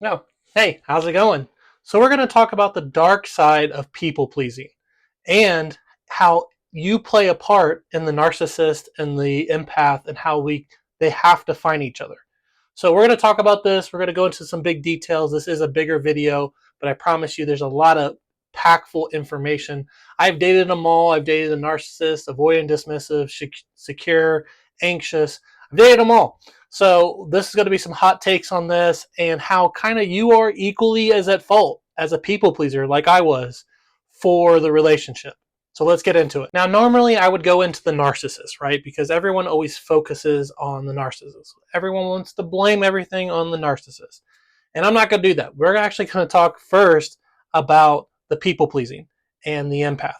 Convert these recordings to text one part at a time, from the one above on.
No. Hey, how's it going? So we're going to talk about the dark side of people pleasing and how you play a part in the narcissist and the empath and how they have to find each other. So we're going to talk about this. We're going to go into some big details. This is a bigger video, but I promise you there's a lot of packful information. I've dated them all. I've dated a narcissist, avoidant, dismissive, secure, anxious. I've dated them all. So this is going to be some hot takes on this and how kind of you are equally as at fault as a people pleaser like I was for the relationship. So let's get into it. Now, normally I would go into the narcissist, right? Because everyone always focuses on the narcissist. Everyone wants to blame everything on the narcissist. And I'm not going to do that. We're actually going to talk first about the people pleasing and the empath.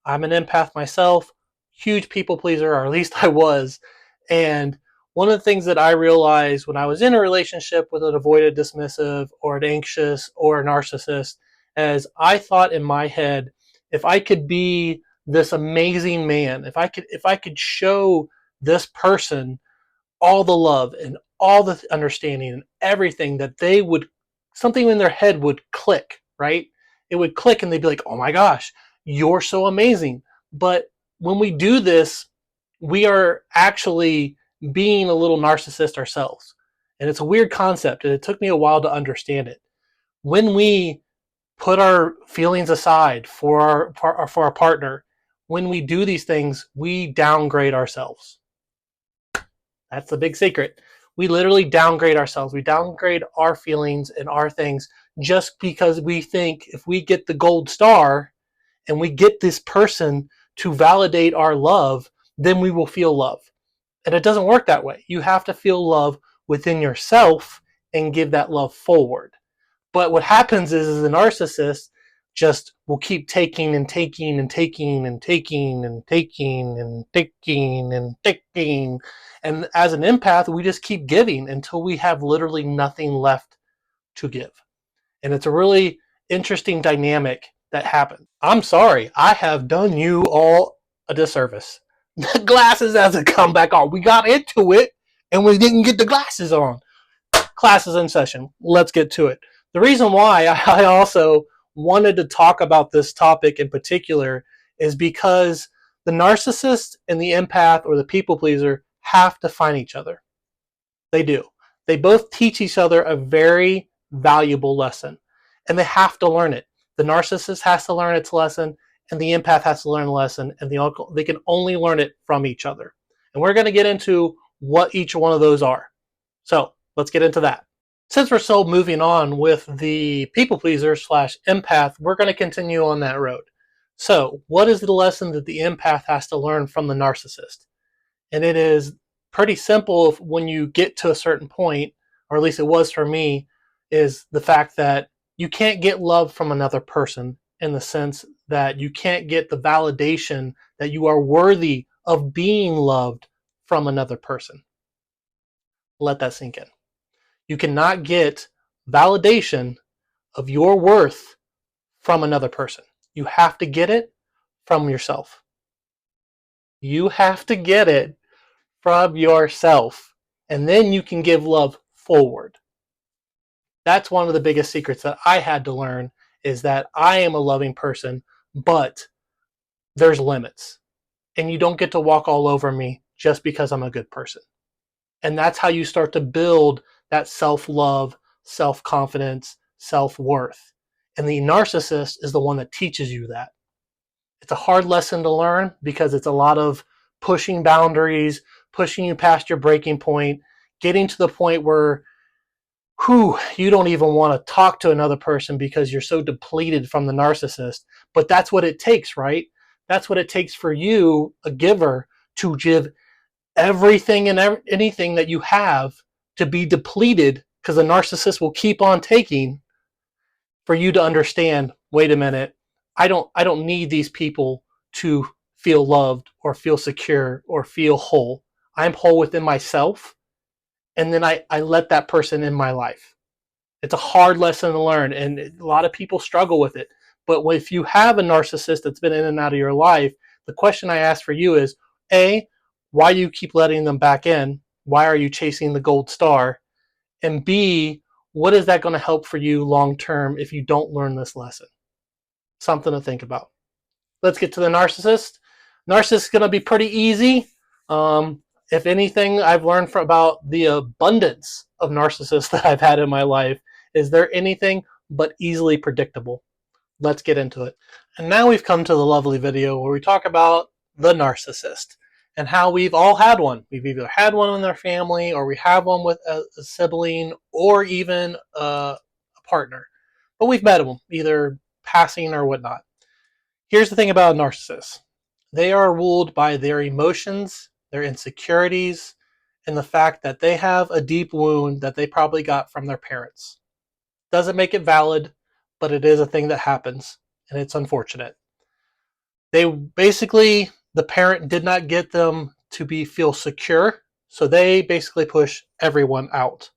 I'm an empath myself, huge people pleaser, or at least I was. And one of the things that I realized when I was in a relationship with an avoidant, dismissive, or an anxious, or a narcissist, is I thought in my head, if I could be this amazing man, if I could show this person all the love and all the understanding and everything, that they would, something in their head would click, right? It would click and they'd be like, oh my gosh, you're so amazing. But when we do this, we are actually being a little narcissist ourselves. And it's a weird concept, and it took me a while to understand it. When we put our feelings aside for our partner, when we do these things, we downgrade ourselves. That's the big secret. We literally downgrade ourselves. We downgrade our feelings and our things just because we think if we get the gold star and we get this person to validate our love, then we will feel love. And it doesn't work that way. You have to feel love within yourself and give that love forward. But what happens is the narcissist just will keep taking and taking and taking and taking and taking and taking and taking. And as an empath, we just keep giving until we have literally nothing left to give. And it's a really interesting dynamic that happens. I'm sorry, I have done you all a disservice. The glasses hasn't come back on. We got into it and we didn't get the glasses on. Class is in session. Let's get to it. The reason why I also wanted to talk about this topic in particular is because the narcissist and the empath or the people pleaser have to find each other. They do. They both teach each other a very valuable lesson, and they have to learn it. The narcissist has to learn its lesson, and the empath has to learn the lesson, and they can only learn it from each other. And we're going to get into what each one of those are. So let's get into that. Since we're still moving on with the people pleaser slash empath, we're going to continue on that road. So, what is the lesson that the empath has to learn from the narcissist? And it is pretty simple when you get to a certain point, or at least it was for me, is the fact that you can't get love from another person, in the sense that you can't get the validation that you are worthy of being loved from another person. Let that sink in. You cannot get validation of your worth from another person. You have to get it from yourself. You have to get it from yourself. And then you can give love forward. That's one of the biggest secrets that I had to learn, is that I am a loving person, but there's limits. And you don't get to walk all over me just because I'm a good person. And that's how you start to build that self-love, self-confidence, self-worth. And the narcissist is the one that teaches you that. It's a hard lesson to learn because it's a lot of pushing boundaries, pushing you past your breaking point, getting to the point where you don't even want to talk to another person because you're so depleted from the narcissist. But that's what it takes, right? That's what it takes for you, a giver, to give everything and anything that you have, to be depleted, because the narcissist will keep on taking, for you to understand, wait a minute, I don't need these people to feel loved or feel secure or feel whole. I'm whole within myself, and then I let that person in my life. It's a hard lesson to learn, and a lot of people struggle with it. But if you have a narcissist that's been in and out of your life, the question I ask for you is, A, why do you keep letting them back in? Why are you chasing the gold star? And B, what is that going to help for you long term if you don't learn this lesson? Something to think about. Let's get to the narcissist. Narcissist is going to be pretty easy. If anything, I've learned about the abundance of narcissists that I've had in my life is they're anything but easily predictable. Let's get into it. And now we've come to the lovely video where we talk about the narcissist and how we've all had one. We've either had one in their family, or we have one with a sibling, or even a partner. But we've met them, either passing or whatnot. Here's the thing about a narcissist. They are ruled by their emotions, their insecurities, and the fact that they have a deep wound that they probably got from their parents. Doesn't make it valid, but it is a thing that happens, and it's unfortunate. The parent did not get them to feel secure, so they basically push everyone out.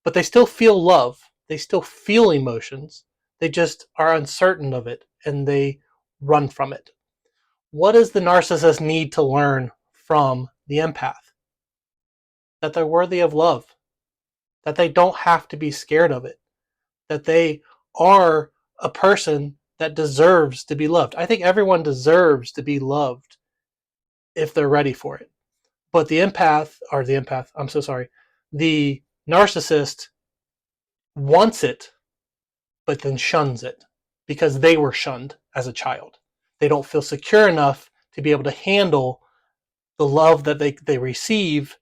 But they still feel love. They still feel emotions. They just are uncertain of it, and they run from it. What does the narcissist need to learn from the empath? That they're worthy of love. That they don't have to be scared of it. That they are a person that deserves to be loved. I think everyone deserves to be loved if they're ready for it. But the narcissist wants it, but then shuns it because they were shunned as a child. They don't feel secure enough to be able to handle the love that they receive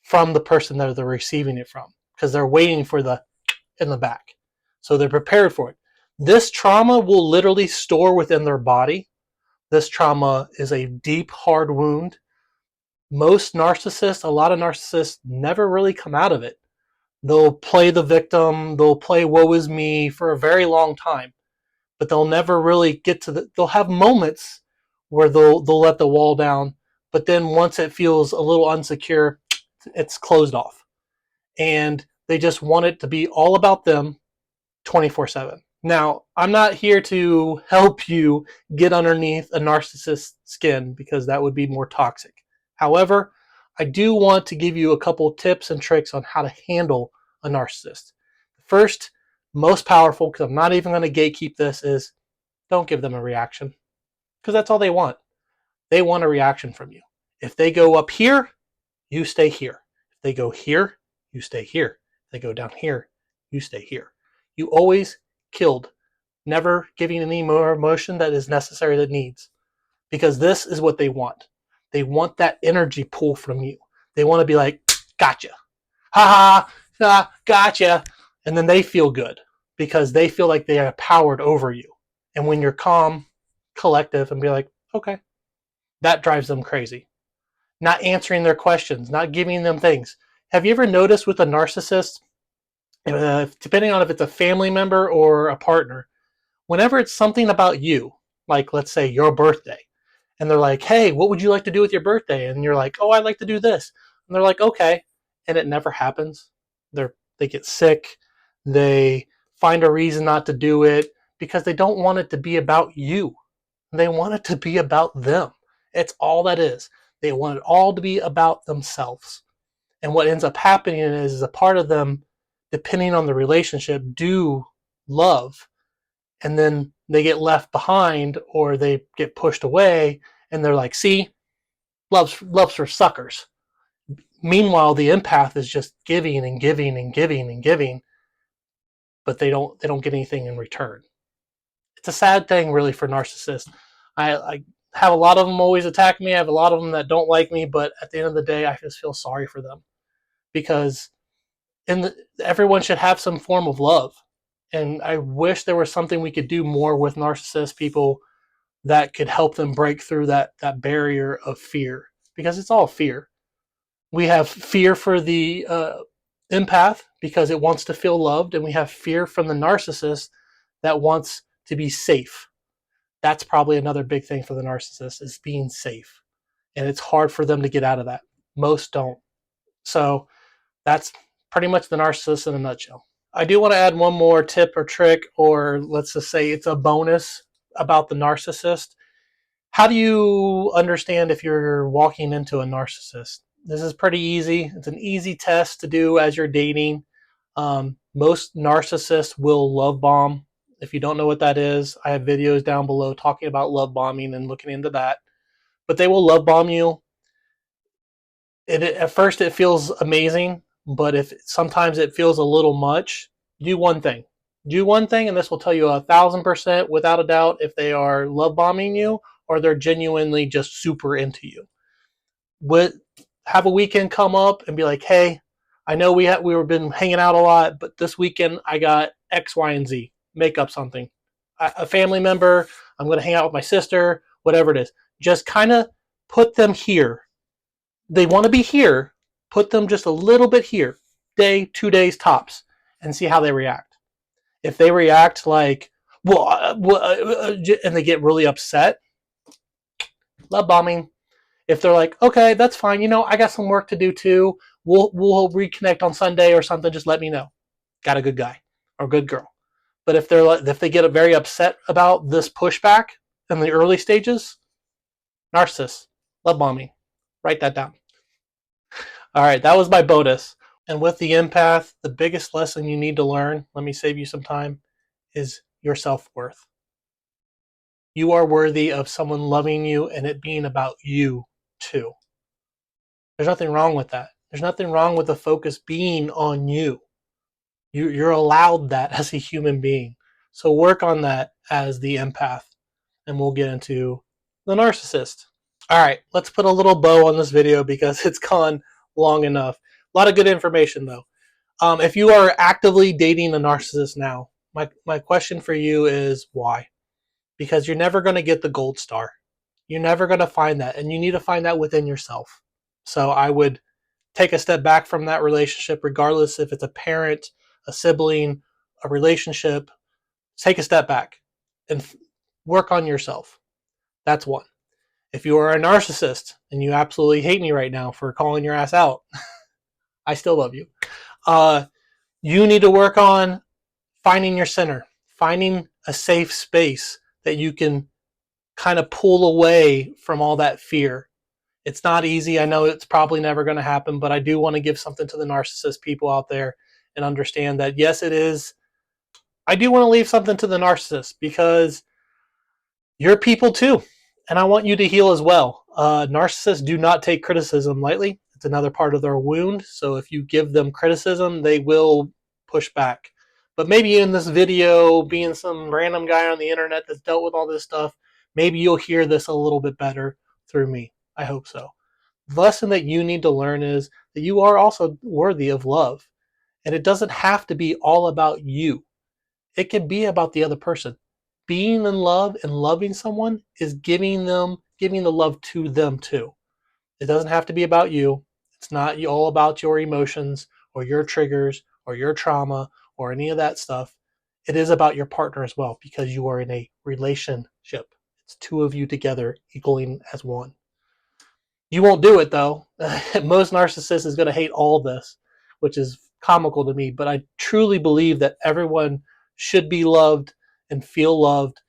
from the person that they're receiving it from, because they're waiting for the in the back. So they're prepared for it. This trauma will literally store within their body. This trauma is a deep, hard wound. A lot of narcissists never really come out of it. They'll play the victim, they'll play woe is me for a very long time, but they'll never really get to they'll have moments where they'll let the wall down, but then once it feels a little unsecure, it's closed off. And they just want it to be all about them 24/7. Now, I'm not here to help you get underneath a narcissist's skin because that would be more toxic. However, I do want to give you a couple tips and tricks on how to handle a narcissist. First, most powerful, because I'm not even going to gatekeep this, is don't give them a reaction, because that's all they want. They want a reaction from you. If they go up here, you stay here. If they go here, you stay here. If they go down here, you stay here. You always killed, never giving any more emotion that is necessary that needs, because this is what they want. They want that energy pull from you. They want to be like, gotcha, ha ha, gotcha, and then they feel good because they feel like they are powered over you. And when you're calm, collective, and be like, okay, that drives them crazy. Not answering their questions, not giving them things. Have you ever noticed with a narcissist, depending on if it's a family member or a partner, whenever it's something about you, like let's say your birthday, and they're like, hey, what would you like to do with your birthday? And you're like, oh, I'd like to do this. And they're like, okay. And it never happens. They get sick. They find a reason not to do it because they don't want it to be about you. They want it to be about them. It's all that is. They want it all to be about themselves. And what ends up happening is a part of them, depending on the relationship, do love, and then they get left behind or they get pushed away, and they're like, see, love's for suckers. Meanwhile, the empath is just giving and giving and giving and giving, but they don't get anything in return. It's a sad thing, really, for narcissists. I have a lot of them always attack me. I have a lot of them that don't like me, but at the end of the day, I just feel sorry for them because everyone should have some form of love. And I wish there was something we could do more with narcissist people that could help them break through that barrier of fear, because it's all fear. We have fear for the empath because it wants to feel loved, and we have fear from the narcissist that wants to be safe. That's probably another big thing for the narcissist, is being safe. And it's hard for them to get out of that. Most don't. So that's pretty much the narcissist in a nutshell. I do want to add one more tip or trick, or let's just say it's a bonus about the narcissist. How do you understand if you're walking into a narcissist? This is pretty easy. It's an easy test to do as you're dating. Most narcissists will love bomb. If you don't know what that is, I have videos down below talking about love bombing and looking into that. But they will love bomb you. At first, it feels amazing, but if sometimes it feels a little much, do one thing. Do one thing, and this will tell you 1,000% without a doubt if they are love bombing you or they're genuinely just super into you. Have a weekend come up and be like, hey, I know we've been hanging out a lot, but this weekend I got X, Y, and Z. Make up something. A family member, I'm going to hang out with my sister, whatever it is. Just kind of put them here. They want to be here. Put them just a little bit here. Day, 2 days tops, and see how they react. If they react like, and they get really upset, love bombing. If they're like, okay, that's fine. I got some work to do too. We'll reconnect on Sunday or something. Just let me know. Got a good guy or good girl. But if they get very upset about this pushback in the early stages, narcissists, love bombing. Write that down. All right, that was my bonus. And with the empath, the biggest lesson you need to learn, let me save you some time, is your self-worth. You are worthy of someone loving you and it being about you too. There's nothing wrong with that. There's nothing wrong with the focus being on you. You're allowed that as a human being. So work on that as the empath, and we'll get into the narcissist. All right, let's put a little bow on this video because it's gone long enough. A lot of good information though. If you are actively dating a narcissist now, my question for you is why? Because you're never going to get the gold star. You're never going to find that, and you need to find that within yourself. So I would take a step back from that relationship, regardless if it's a parent, a sibling, a relationship. Take a step back and work on yourself. That's one. If you are a narcissist and you absolutely hate me right now for calling your ass out, I still love you. You need to work on finding your center, finding a safe space that you can kind of pull away from all that fear. It's not easy. I know it's probably never going to happen, but I do want to give something to the narcissist people out there and understand that, yes, it is. I do want to leave something to the narcissist because you're people too. And I want you to heal as well. Narcissists do not take criticism lightly. It's another part of their wound. So if you give them criticism, they will push back. But maybe in this video, being some random guy on the internet that's dealt with all this stuff, maybe you'll hear this a little bit better through me. I hope so. The lesson that you need to learn is that you are also worthy of love. And it doesn't have to be all about you. It can be about the other person. Being in love and loving someone is giving the love to them too. It doesn't have to be about you. It's not all about your emotions or your triggers or your trauma or any of that stuff. It is about your partner as well because you are in a relationship. It's two of you together equaling as one. You won't do it though. Most narcissists is going to hate all this, which is comical to me, but I truly believe that everyone should be loved and feel loved.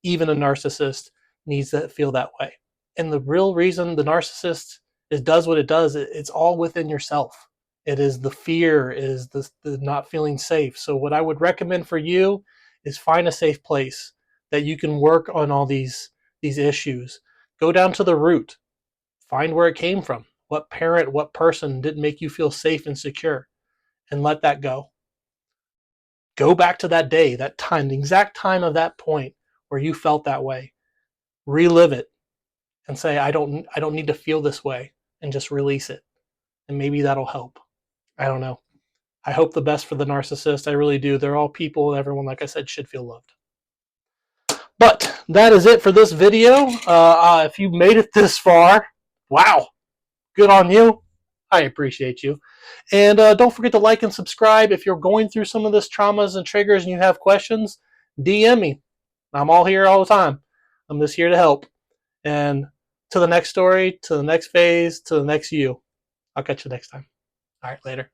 Even a narcissist needs to feel that way. And the real reason the narcissist does what it does, it's all within yourself. It is the fear, it is the not feeling safe. So what I would recommend for you is find a safe place that you can work on all these issues. Go down to the root. Find where it came from. What parent, what person didn't make you feel safe and secure, and let that go. Go back to that day, that time, the exact time of that point where you felt that way. Relive it and say, I don't need to feel this way, and just release it. And maybe that'll help. I don't know. I hope the best for the narcissist. I really do. They're all people, and everyone, like I said, should feel loved. But that is it for this video. If you made it this far, wow, good on you. I appreciate you. And don't forget to like and subscribe. If you're going through some of this traumas and triggers and you have questions, DM me. I'm all here all the time. I'm just here to help. And to the next story, to the next phase, to the next you. I'll catch you next time. All right, later.